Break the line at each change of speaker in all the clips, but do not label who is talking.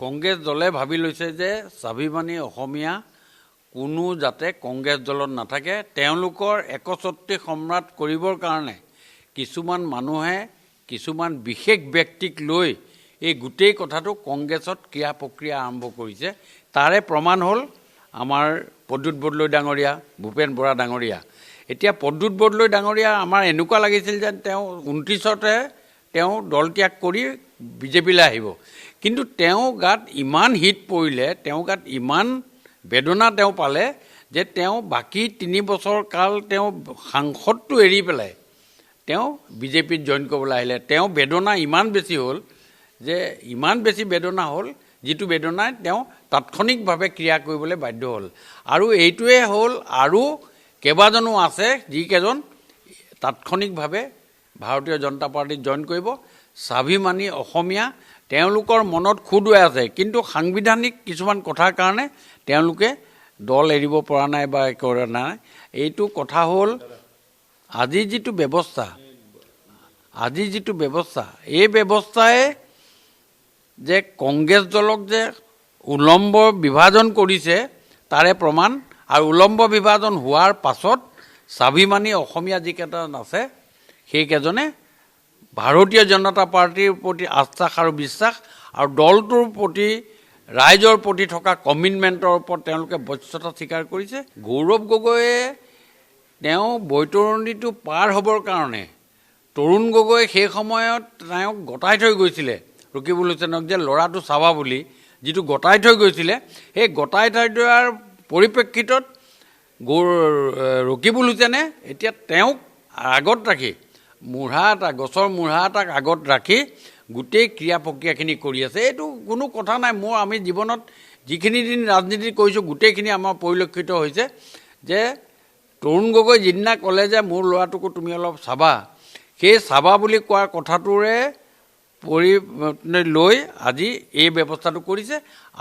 কংগ্ৰেছ দলে ভাবি লৈছে যে স্বাভিমানী অসমীয়া কোনো যাতে কংগ্ৰেছ দলত নাথাকে। তেওঁলোকৰ একচ্ছত্ৰী সম্ৰাট কৰিবৰ কাৰণে কিছুমান মানুহে কিছুমান বিশেষ ব্যক্তিক লৈ এই গোটেই কথাটো কংগ্ৰেছত ক্ৰিয়া প্ৰক্ৰিয়া আৰম্ভ কৰিছে। তাৰে প্ৰমাণ হ'ল আমাৰ প্ৰদ্যুৎ বৰদলৈ ডাঙৰীয়া, ভূপেন বৰা ডাঙৰীয়া। এতিয়া প্ৰদ্যুৎ বৰদলৈ ডাঙৰীয়া আমাৰ এনেকুৱা লাগিছিল যে তেওঁ 29তে তেওঁ দল ত্যাগ কৰি বিজেপিলৈ আহিব, কিন্তু তেওঁ গাত ইমান হিট পৰিলে, তেওঁ গাত ইমান বেদনা তেওঁ পালে যে তেওঁ বাকী 3 বছৰ কাল তেওঁ সাংসদটো এৰি পেলাই তেওঁ বিজেপিত জইন কৰিবলৈ আহিলে। তেওঁ বেদনা ইমান বেছি হ'ল যে ইমান বেছি বেদনা হ'ল যিটো বেদনাই তেওঁ তাৎক্ষণিকভাৱে ক্ৰিয়া কৰিবলৈ বাধ্য হ'ল। আৰু এইটোৱে হ'ল আৰু কেইবাজনো আছে যিকেইজন তাৎক্ষণিকভাৱে ভাৰতীয় জনতা পাৰ্টিত জইন কৰিব। স্বাভিমানী অসমীয়া তেওঁলোকৰ মনত খুদুৱাই আছে, কিন্তু সাংবিধানিক কিছুমান কথাৰ কাৰণে তেওঁলোকে দল এৰিব পৰা নাই বা কৰা নাই। এইটো কথা হ'ল আজি যিটো ব্যৱস্থা এই ব্যৱস্থাই যে কংগ্ৰেছ দলক যে উলম্ব বিভাজন কৰিছে তাৰে প্ৰমাণ। আৰু উলম্ব বিভাজন হোৱাৰ পাছত স্বাভিমানী অসমীয়া যিকেইজন আছে সেইকেইজনে ভাৰতীয় জনতা পাৰ্টিৰ প্ৰতি আস্থা আৰু বিশ্বাস আৰু দলটোৰ প্ৰতি ৰাইজৰ প্ৰতি থকা কমিটমেণ্টৰ ওপৰত তেওঁলোকে বশ্যতা স্বীকাৰ কৰিছে। গৌৰৱ গগৈয়ে তেওঁ বৈতৰণিটো পাৰ হ'বৰ কাৰণে তৰুণ গগৈ সেই সময়ত তেওঁক গতাই থৈ গৈছিলে, ৰকিবুল হুছেইনক যে ল'ৰাটো চাবা বুলি যিটো গতাই থৈ গৈছিলে, সেই গতাই থৈ যোৱাৰ পৰিপ্ৰেক্ষিতত ৰকিবুল হুছেইনে এতিয়া তেওঁক আগত ৰাখি গছৰ মূঢ়া এটাক আগত ৰাখি গোটেই ক্ৰিয়া প্ৰক্ৰিয়াখিনি কৰি আছে। এইটো কোনো কথা নাই। আমি জীৱনত যিখিনি দিন ৰাজনীতি কৰিছোঁ গোটেইখিনি আমাৰ পৰিলক্ষিত হৈছে যে তৰুণ গগৈ যিদিনা ক'লে যে মোৰ ল'ৰাটোকো তুমি অলপ চাবা, সেই চাবা বুলি কোৱা কথাটোৰে লৈ আজি এই ব্যৱস্থাটো কৰিছে।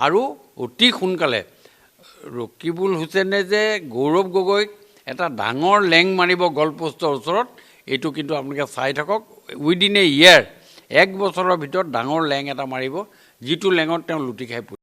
আৰু অতি সোনকালে ৰকিবুল হুছেইনে যে গৌৰৱ গগৈক এটা ডাঙৰ লেং মাৰিব গলপোষ্টৰ ওচৰত, এইটো কিন্তু আপোনালোকে চাই থাকক। উইদিন এ ইয়েৰ 1 বছৰৰ ভিতৰত ডাঙৰ লেং এটা মাৰিব, যিটো লেঙত তেওঁ লুটি খাই পৰিব।